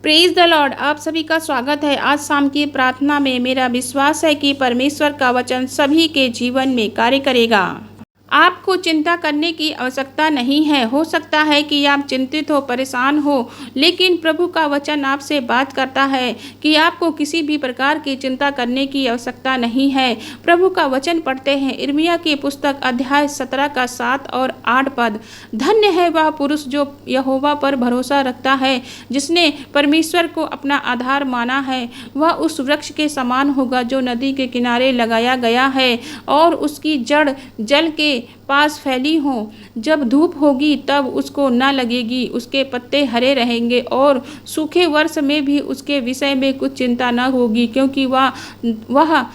Praise the Lord. आप सभी का स्वागत है आज शाम की प्रार्थना में। मेरा विश्वास है कि परमेश्वर का वचन सभी के जीवन में कार्य करेगा। आपको चिंता करने की आवश्यकता नहीं है। हो सकता है कि आप चिंतित हो, परेशान हो, लेकिन प्रभु का वचन आपसे बात करता है कि आपको किसी भी प्रकार की चिंता करने की आवश्यकता नहीं है। प्रभु का वचन पढ़ते हैं यिर्मयाह की पुस्तक अध्याय 17 का 7 और 8 पद। धन्य है वह पुरुष जो यहोवा पर भरोसा रखता है, जिसने परमेश्वर को अपना आधार माना है। वह उस वृक्ष के समान होगा जो नदी के किनारे लगाया गया है और उसकी जड़ जल के पास फैली हो। जब धूप होगी तब उसको न लगेगी, उसके पत्ते हरे रहेंगे और सूखे वर्ष में भी उसके विषय में कुछ चिंता न होगी, क्योंकि वह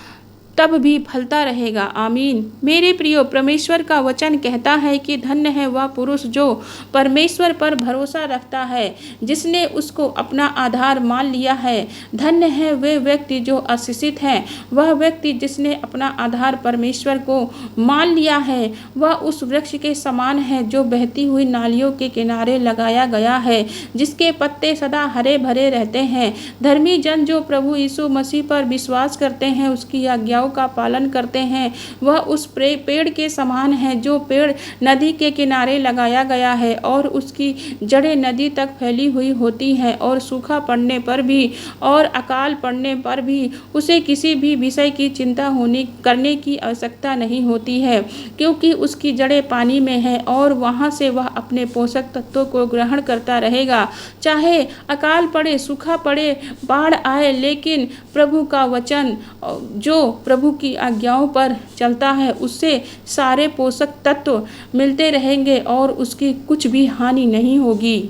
तब भी फलता रहेगा। आमीन। मेरे प्रियो, परमेश्वर का वचन कहता है कि धन्य है वह पुरुष जो परमेश्वर पर भरोसा रखता है, जिसने उसको अपना आधार मान लिया है। धन्य है वे व्यक्ति जो आशीषित हैं, वह व्यक्ति जिसने अपना आधार परमेश्वर को मान लिया है। वह उस वृक्ष के समान है जो बहती हुई नालियों के किनारे लगाया गया है, जिसके पत्ते सदा हरे भरे रहते हैं। धर्मी जन जो प्रभु यीशु मसीह पर विश्वास करते हैं, उसकी आज्ञाओं का पालन करते हैं, वह उस पेड़ के समान है जो पेड़ नदी के किनारे लगाया गया है और उसकी जड़ें नदी तक फैली हुई होती हैं, और सूखा पड़ने पर भी और अकाल पड़ने पर भी उसे किसी भी विषय की चिंता करने की आवश्यकता नहीं होती है, क्योंकि उसकी जड़ें पानी में है और वहाँ से वह अपने पोषक तत्वों को ग्रहण करता रहेगा। चाहे अकाल पड़े, सूखा पड़े, बाढ़ आए, लेकिन प्रभु का वचन जो प्रभु की आज्ञाओं पर चलता है, उससे सारे पोषक तत्व मिलते रहेंगे और उसकी कुछ भी हानि नहीं होगी।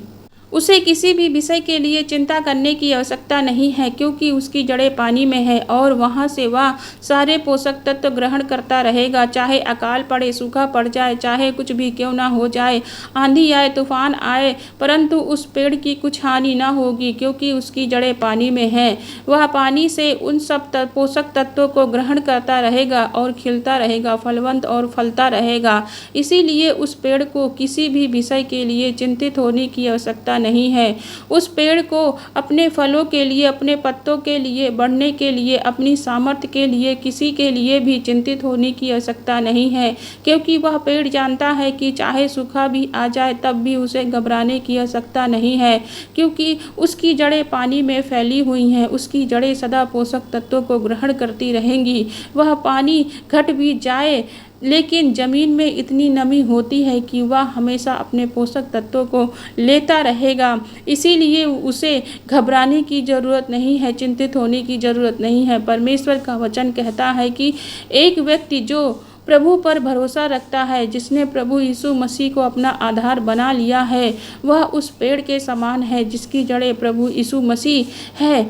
उसे किसी भी विषय के लिए चिंता करने की आवश्यकता नहीं है, क्योंकि उसकी जड़ें पानी में है और वहाँ से वह सारे पोषक तत्व ग्रहण करता रहेगा। चाहे अकाल पड़े, सूखा पड़ जाए, चाहे कुछ भी क्यों ना हो जाए, आंधी आए, तूफान आए, परंतु उस पेड़ की कुछ हानि ना होगी, क्योंकि उसकी जड़ें पानी में है। वह पानी से उन सब पोषक तत्वों को ग्रहण करता रहेगा और खिलता रहेगा, फलवंत और फलता रहेगा। इसीलिए उस पेड़ को किसी भी विषय के लिए चिंतित होने की आवश्यकता नहीं है। उस पेड़ को अपने फलों के लिए, अपने पत्तों के लिए, बढ़ने के लिए, अपनी सामर्थ्य के लिए, किसी के लिए भी चिंतित होने की आवश्यकता नहीं है, क्योंकि वह पेड़ जानता है कि चाहे सूखा भी आ जाए तब भी उसे घबराने की आवश्यकता नहीं है, क्योंकि उसकी जड़ें पानी में फैली हुई हैं। उसकी जड़ें सदा पोषक तत्वों को ग्रहण करती रहेंगी। वह पानी घट भी जाए, लेकिन ज़मीन में इतनी नमी होती है कि वह हमेशा अपने पोषक तत्वों को लेता रहेगा। इसीलिए उसे घबराने की ज़रूरत नहीं है, चिंतित होने की ज़रूरत नहीं है। परमेश्वर का वचन कहता है कि एक व्यक्ति जो प्रभु पर भरोसा रखता है, जिसने प्रभु यीशु मसीह को अपना आधार बना लिया है, वह उस पेड़ के समान है जिसकी जड़ें प्रभु यीशु मसीह है,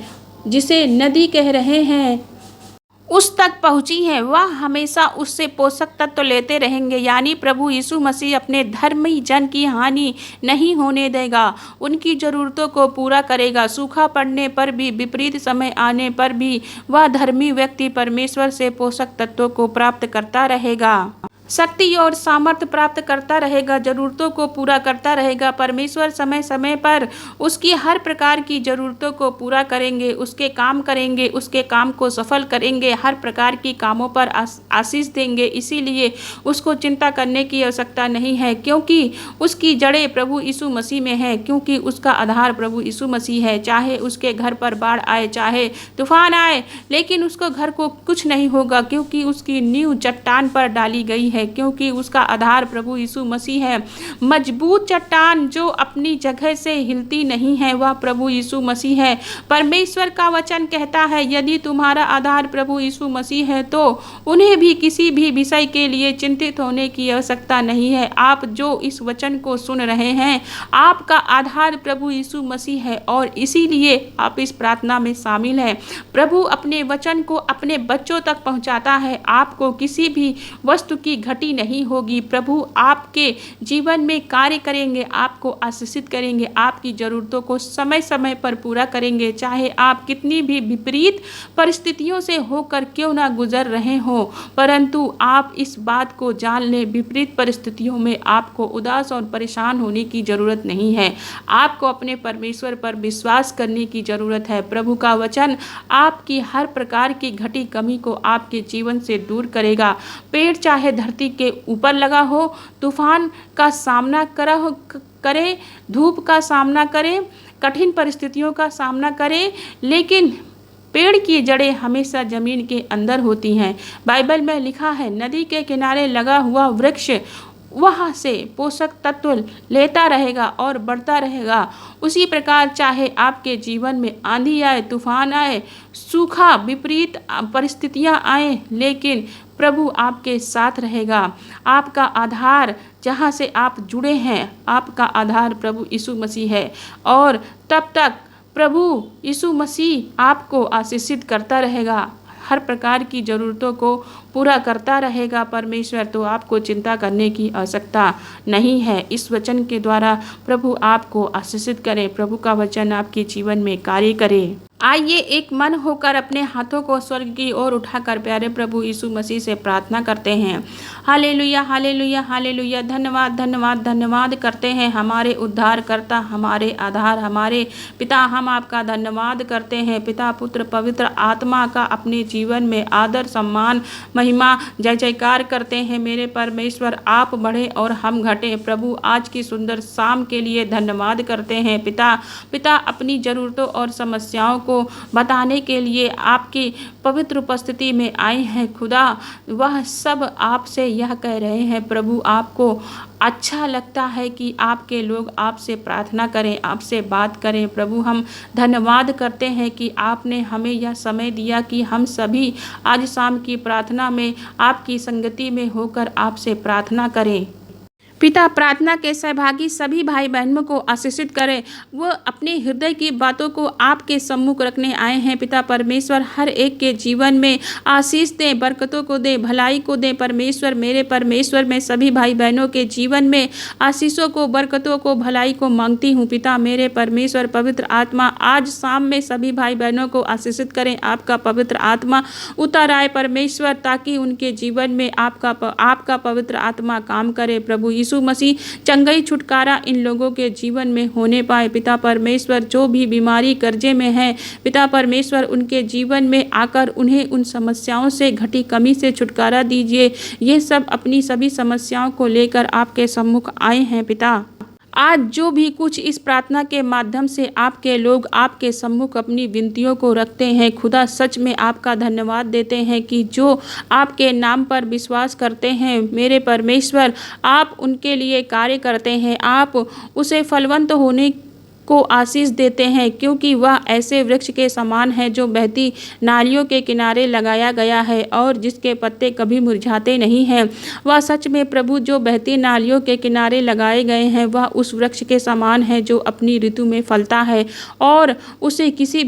जिसे नदी कह रहे हैं, उस तक पहुँची है। वह हमेशा उससे पोषक तत्व लेते रहेंगे, यानी प्रभु यीशु मसीह अपने धर्मी जन की हानि नहीं होने देगा, उनकी ज़रूरतों को पूरा करेगा। सूखा पड़ने पर भी, विपरीत समय आने पर भी वह धर्मी व्यक्ति परमेश्वर से पोषक तत्वों को प्राप्त करता रहेगा, शक्ति और सामर्थ्य प्राप्त करता रहेगा, ज़रूरतों को पूरा करता रहेगा। परमेश्वर समय समय पर उसकी हर प्रकार की ज़रूरतों को पूरा करेंगे, उसके काम करेंगे, उसके काम को सफल करेंगे, हर प्रकार की कामों पर आशीष देंगे। इसीलिए उसको चिंता करने की आवश्यकता नहीं है, क्योंकि उसकी जड़ें प्रभु यीशु मसीह में है, क्योंकि उसका आधार प्रभु यीशु मसीह है। चाहे उसके घर पर बाढ़ आए, चाहे तूफान आए, लेकिन उसको घर को कुछ नहीं होगा, क्योंकि उसकी नींव चट्टान पर डाली गई है, क्योंकि उसका आधार प्रभु यीशु मसीह है। मजबूत चट्टान जो अपनी जगह से हिलती नहीं है, वह प्रभु यीशु मसीह है। परमेश्वर का वचन कहता है, यदि तुम्हारा आधार प्रभु यीशु मसीह है तो उन्हें भी किसी भी विषय के लिए चिंतित होने की आवश्यकता नहीं है। आप जो इस वचन को सुन रहे हैं, आपका आधार प्रभु यीशु मसीह है और इसीलिए आप इस प्रार्थना में शामिल हैं। प्रभु अपने वचन को अपने बच्चों तक पहुंचाता है। आपको किसी भी वस्तु की घटी नहीं होगी। प्रभु आपके जीवन में कार्य करेंगे, आपको आशीषित करेंगे, आपकी ज़रूरतों को समय समय पर पूरा करेंगे। चाहे आप कितनी भी विपरीत परिस्थितियों से होकर क्यों ना गुजर रहे हो, परंतु आप इस बात को जान लें, विपरीत परिस्थितियों में आपको उदास और परेशान होने की ज़रूरत नहीं है। आपको अपने परमेश्वर पर विश्वास करने की ज़रूरत है। प्रभु का वचन आपकी हर प्रकार की घटी कमी को आपके जीवन से दूर करेगा। पेड़ चाहे धरती के ऊपर लगा हो, तूफान का सामना करे, धूप का सामना करे, कठिन परिस्थितियों का सामना करे, लेकिन पेड़ की जड़ें हमेशा जमीन के अंदर होती हैं। बाइबल में लिखा है, नदी के किनारे लगा हुआ वृक्ष वहाँ से पोषक तत्व लेता रहेगा और बढ़ता रहेगा। उसी प्रकार चाहे आपके जीवन में आंधी आए, तूफान आए, सूखा, विपरीत परिस्थितियाँ आए, लेकिन प्रभु आपके साथ रहेगा। आपका आधार जहाँ से आप जुड़े हैं, आपका आधार प्रभु यीशु मसीह है, और तब तक प्रभु यीशु मसीह आपको आशीषित करता रहेगा, हर प्रकार की ज़रूरतों को पूरा करता रहेगा परमेश्वर। तो आपको चिंता करने की आवश्यकता नहीं है। इस वचन के द्वारा प्रभु आपको आशीषित करे, प्रभु का वचन आपके जीवन में कार्य करे। आइए एक मन होकर अपने हाथों को स्वर्ग की ओर उठाकर प्यारे प्रभु यीशु मसीह से प्रार्थना करते हैं। Hallelujah, hallelujah, hallelujah. धन्यवाद, धन्यवाद, धन्यवाद करते हैं हमारे उद्धारकर्ता, हमारे आधार, हमारे पिता। हम आपका धन्यवाद करते हैं पिता, पुत्र, पवित्र आत्मा का अपने जीवन में आदर, सम्मान, महिमा, जय जयकार करते हैं। मेरे परमेश्वर, आप बढ़े और हम घटे। प्रभु आज की सुंदर शाम के लिए धन्यवाद करते हैं पिता। पिता, अपनी ज़रूरतों और समस्याओं को बताने के लिए आपकी पवित्र उपस्थिति में आए हैं खुदा। वह सब आपसे यह कह रहे हैं प्रभु, आपको अच्छा लगता है कि आपके लोग आपसे प्रार्थना करें, आपसे बात करें। प्रभु, हम धन्यवाद करते हैं कि आपने हमें यह समय दिया कि हम सभी आज शाम की प्रार्थना में आपकी संगति में होकर आपसे प्रार्थना करें। पिता, प्रार्थना के सहभागी सभी भाई बहनों को आशीषित करें। वो अपने हृदय की बातों को आपके सम्मुख रखने आए हैं पिता परमेश्वर। हर एक के जीवन में आशीष दें, बरकतों को दें, भलाई को दें परमेश्वर। मेरे परमेश्वर, मैं सभी भाई बहनों के जीवन में आशीषों को, बरकतों को, भलाई को मांगती हूँ पिता। मेरे परमेश्वर, पवित्र आत्मा आज शाम में सभी भाई बहनों को आशीषित करें। आपका पवित्र आत्मा उतर आए परमेश्वर, ताकि उनके जीवन में आपका पवित्र आत्मा काम करे। प्रभु यीशु मसीह, चंगाई, छुटकारा इन लोगों के जीवन में होने पाए पिता परमेश्वर। जो भी बीमारी कर्जे में है पिता परमेश्वर, उनके जीवन में आकर उन्हें उन समस्याओं से, घटी कमी से छुटकारा दीजिए। ये सब अपनी सभी समस्याओं को लेकर आपके सम्मुख आए हैं पिता। आज जो भी कुछ इस प्रार्थना के माध्यम से आपके लोग आपके सम्मुख अपनी विनतियों को रखते हैं खुदा, सच में आपका धन्यवाद देते हैं कि जो आपके नाम पर विश्वास करते हैं मेरे परमेश्वर, आप उनके लिए कार्य करते हैं। आप उसे फलवंत होने को आशीष देते हैं, क्योंकि वह ऐसे वृक्ष के समान है जो बहती नालियों के किनारे लगाया गया है और जिसके पत्ते कभी मुरझाते नहीं हैं। वह सच में प्रभु जो बहती नालियों के किनारे लगाए गए हैं, वह उस वृक्ष के समान है जो अपनी ऋतु में फलता है और उसे किसी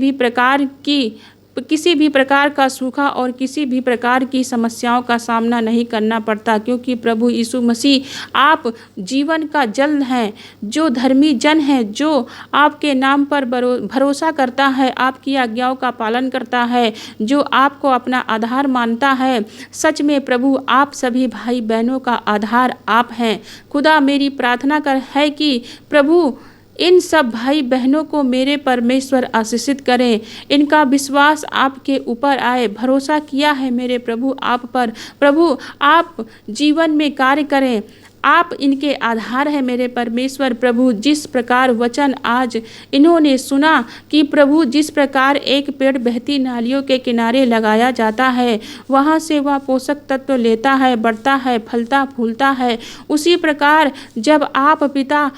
भी प्रकार का सूखा और किसी भी प्रकार की समस्याओं का सामना नहीं करना पड़ता, क्योंकि प्रभु यीशु मसीह आप जीवन का जल हैं। जो धर्मी जन है, जो आपके नाम पर भरोसा करता है, आपकी आज्ञाओं का पालन करता है, जो आपको अपना आधार मानता है, सच में प्रभु आप सभी भाई बहनों का आधार आप हैं खुदा। मेरी प्रार्थना है कि प्रभु इन सब भाई बहनों को मेरे परमेश्वर आशीषित करें। इनका विश्वास आपके ऊपर आए, भरोसा किया है मेरे प्रभु आप पर। प्रभु आप जीवन में कार्य करें, आप इनके आधार है मेरे परमेश्वर। प्रभु जिस प्रकार वचन आज इन्होंने सुना कि प्रभु जिस प्रकार एक पेड़ बहती नालियों के किनारे लगाया जाता है, वहाँ से वह पोषक तत्व लेता है, बढ़ता है, फलता फूलता है, उसी प्रकार जब आप पिता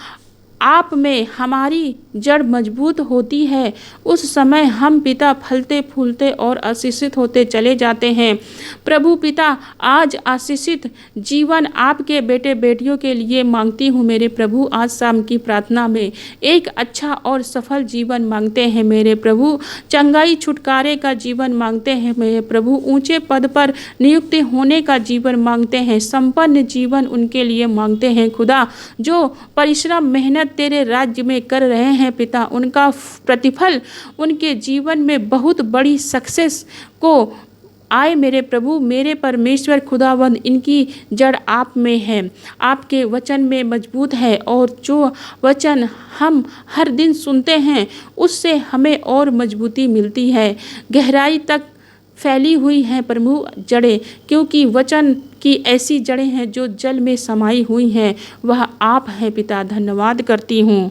आप में हमारी जड़ मजबूत होती है उस समय हम पिता फलते फूलते और आशीषित होते चले जाते हैं। प्रभु पिता, आज आशीषित जीवन आपके बेटे बेटियों के लिए मांगती हूँ मेरे प्रभु। आज शाम की प्रार्थना में एक अच्छा और सफल जीवन मांगते हैं मेरे प्रभु। चंगाई छुटकारे का जीवन मांगते हैं मेरे प्रभु। ऊंचे पद पर नियुक्त होने का जीवन मांगते हैं। संपन्न जीवन उनके लिए मांगते हैं खुदा। जो परिश्रम मेहनत तेरे राज्य में कर रहे हैं पिता, उनका प्रतिफल उनके जीवन में बहुत बड़ी सक्सेस को आए मेरे प्रभु। मेरे परमेश्वर खुदावंद, इनकी जड़ आप में है, आपके वचन में मजबूत है, और जो वचन हम हर दिन सुनते हैं उससे हमें और मजबूती मिलती है। गहराई तक फैली हुई हैं प्रभु जड़ें, क्योंकि वचन की ऐसी जड़ें हैं जो जल में समाई हुई हैं, वह आप हैं पिता। धन्यवाद करती हूँ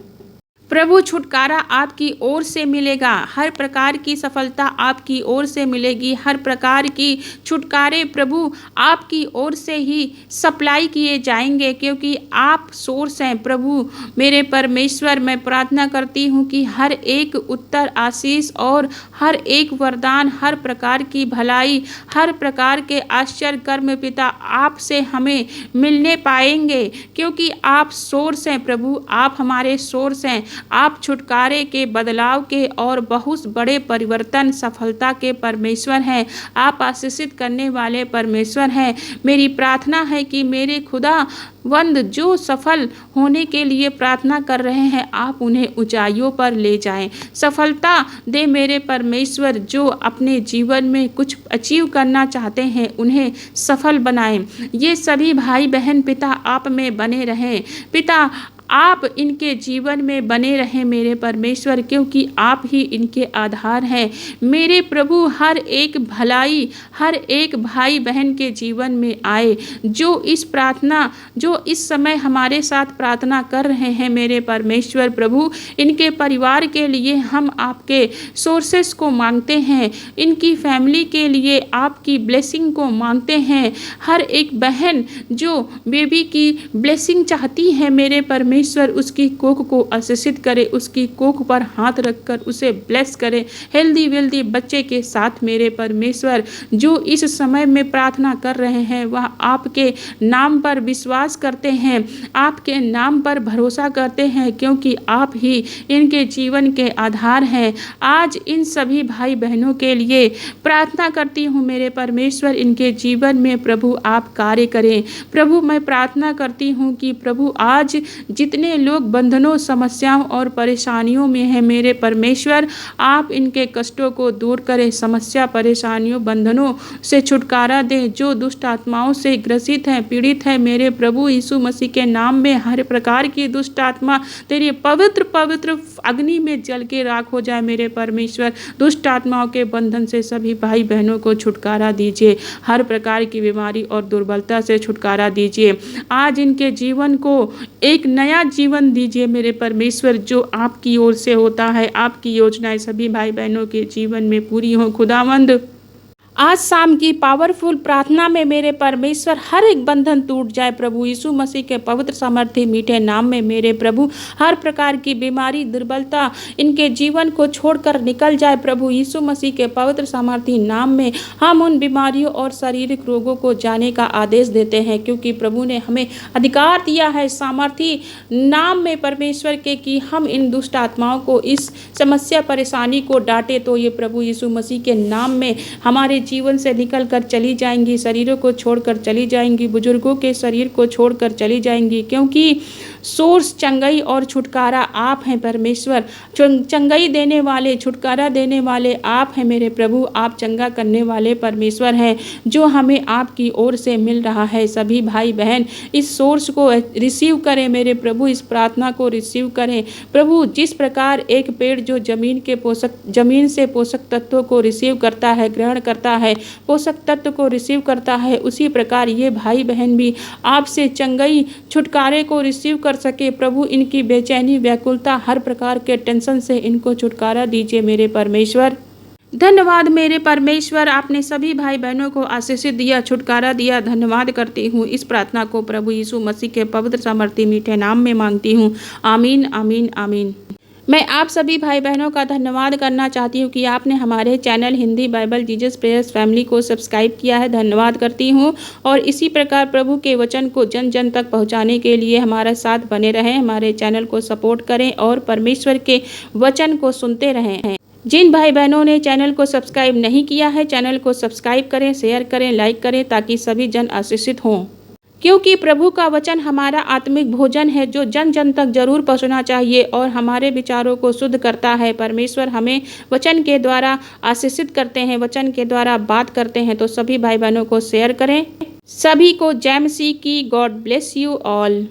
प्रभु। छुटकारा आपकी ओर से मिलेगा, हर प्रकार की सफलता आपकी ओर से मिलेगी, हर प्रकार की छुटकारे प्रभु आपकी ओर से ही सप्लाई किए जाएंगे, क्योंकि आप सोर्स हैं प्रभु। मेरे परमेश्वर, मैं प्रार्थना करती हूँ कि हर एक उत्तर आशीष और हर एक वरदान, हर प्रकार की भलाई, हर प्रकार के आश्चर्य कर्म पिता आपसे हमें मिलने पाएंगे, क्योंकि आप सोर्स हैं प्रभु। आप हमारे सोर्स हैं। आप छुटकारे के, बदलाव के और बहुत बड़े परिवर्तन, सफलता के परमेश्वर हैं। आप आशीषित करने वाले परमेश्वर हैं। मेरी प्रार्थना है कि मेरे खुदा वंद जो सफल होने के लिए प्रार्थना कर रहे हैं, आप उन्हें ऊंचाइयों पर ले जाएं। सफलता दे मेरे परमेश्वर। जो अपने जीवन में कुछ अचीव करना चाहते हैं उन्हें सफल बनाएं। ये सभी भाई बहन पिता आप में बने रहें पिता। आप इनके जीवन में बने रहें मेरे परमेश्वर, क्योंकि आप ही इनके आधार हैं मेरे प्रभु। हर एक भलाई हर एक भाई बहन के जीवन में आए, जो इस समय हमारे साथ प्रार्थना कर रहे हैं मेरे परमेश्वर प्रभु। इनके परिवार के लिए हम आपके सोर्सेस को मांगते हैं, इनकी फैमिली के लिए आपकी ब्लेसिंग को मांगते हैं। हर एक बहन जो बेबी की ब्लेसिंग चाहती है मेरे परमेश्वर, उसकी कोख को आशीषित करे, उसकी कोख पर हाथ रखकर उसे ब्लेस करे, हेल्दी वेल्दी बच्चे के साथ मेरे परमेश्वर। जो इस समय में प्रार्थना कर रहे हैं वह आपके नाम पर विश्वास करते हैं, आपके नाम पर भरोसा करते हैं, क्योंकि आप ही इनके जीवन के आधार हैं। आज इन सभी भाई बहनों के लिए प्रार्थना करती हूँ मेरे परमेश्वर, इनके जीवन में प्रभु आप कार्य करें प्रभु। मैं प्रार्थना करती हूँ कि प्रभु आज जितने लोग बंधनों, समस्याओं और परेशानियों में हैं मेरे परमेश्वर, आप इनके कष्टों को दूर करें, समस्या, परेशानियों, बंधनों से छुटकारा दें। जो दुष्ट आत्माओं से ग्रसित हैं, पीड़ित हैं मेरे प्रभु, यीशु मसीह के नाम में हर प्रकार की दुष्ट आत्मा तेरी पवित्र पवित्र अग्नि में जल के राख हो जाए मेरे परमेश्वर। दुष्ट आत्माओं के बंधन से सभी भाई बहनों को छुटकारा दीजिए, हर प्रकार की बीमारी और दुर्बलता से छुटकारा दीजिए। आज इनके जीवन को एक नया जीवन दीजिए मेरे परमेश्वर, जो आपकी ओर से होता है। आपकी योजनाएं सभी भाई बहनों के जीवन में पूरी हों खुदावंद। आज शाम की पावरफुल प्रार्थना में मेरे परमेश्वर हर एक बंधन टूट जाए प्रभु, यीशु मसीह के पवित्र सामर्थ्य मीठे नाम में मेरे प्रभु। हर प्रकार की बीमारी, दुर्बलता इनके जीवन को छोड़कर निकल जाए प्रभु, यीशु मसीह के पवित्र सामर्थ्य नाम में। हम उन बीमारियों और शारीरिक रोगों को जाने का आदेश देते हैं, क्योंकि प्रभु ने हमें अधिकार दिया है सामर्थ्य नाम में परमेश्वर के, कि हम इन दुष्ट आत्माओं को, इस समस्या परेशानी को डांटे तो ये प्रभु यीशु मसीह के नाम में हमारे जीवन से निकल कर चली जाएंगी, शरीरों को छोड़कर चली जाएंगी, बुजुर्गों के शरीर को छोड़कर चली जाएंगी, क्योंकि सोर्स चंगाई और छुटकारा आप हैं परमेश्वर। चंगाई देने वाले, छुटकारा देने वाले आप हैं मेरे प्रभु। आप चंगा करने वाले परमेश्वर हैं, जो हमें आपकी ओर से मिल रहा है। सभी भाई बहन इस सोर्स को रिसीव करें मेरे प्रभु, इस प्रार्थना को रिसीव करें प्रभु। जिस प्रकार एक पेड़ जो जमीन से पोषक तत्वों को रिसीव करता है, ग्रहण करता है, पोषक तत्व को रिसीव करता है, उसी प्रकार ये भाई बहन भी आपसे चंगाई, छुटकारे को रिसीव कर सके प्रभु। इनकी बेचैनी, व्याकुलता, हर प्रकार के टेंशन से इनको छुटकारा दीजिए मेरे परमेश्वर। धन्यवाद मेरे परमेश्वर, आपने सभी भाई बहनों को आशीषित दिया, छुटकारा दिया। धन्यवाद करती हूँ। इस प्रार्थना को प्रभु यीशु मसीह के पवित्र सामर्थ्य मीठे नाम में मांगती हूँ। आमीन आमीन आमीन। मैं आप सभी भाई बहनों का धन्यवाद करना चाहती हूँ कि आपने हमारे channel Hindi Bible Jesus prayers family को सब्सक्राइब किया है। धन्यवाद करती हूँ और इसी प्रकार प्रभु के वचन को जन जन तक पहुँचाने के लिए हमारे साथ बने रहें, हमारे चैनल को सपोर्ट करें और परमेश्वर के वचन को सुनते रहें। जिन भाई बहनों ने चैनल को सब्सक्राइब नहीं किया है, चैनल को सब्सक्राइब करें, शेयर करें, लाइक करें ताकि सभी जन आशीषित हों, क्योंकि प्रभु का वचन हमारा आत्मिक भोजन है जो जन जन तक जरूर पहुंचना चाहिए और हमारे विचारों को शुद्ध करता है। परमेश्वर हमें वचन के द्वारा आशीषित करते हैं, वचन के द्वारा बात करते हैं। तो सभी भाई बहनों को शेयर करें। सभी को जय मसीह की। God bless you all.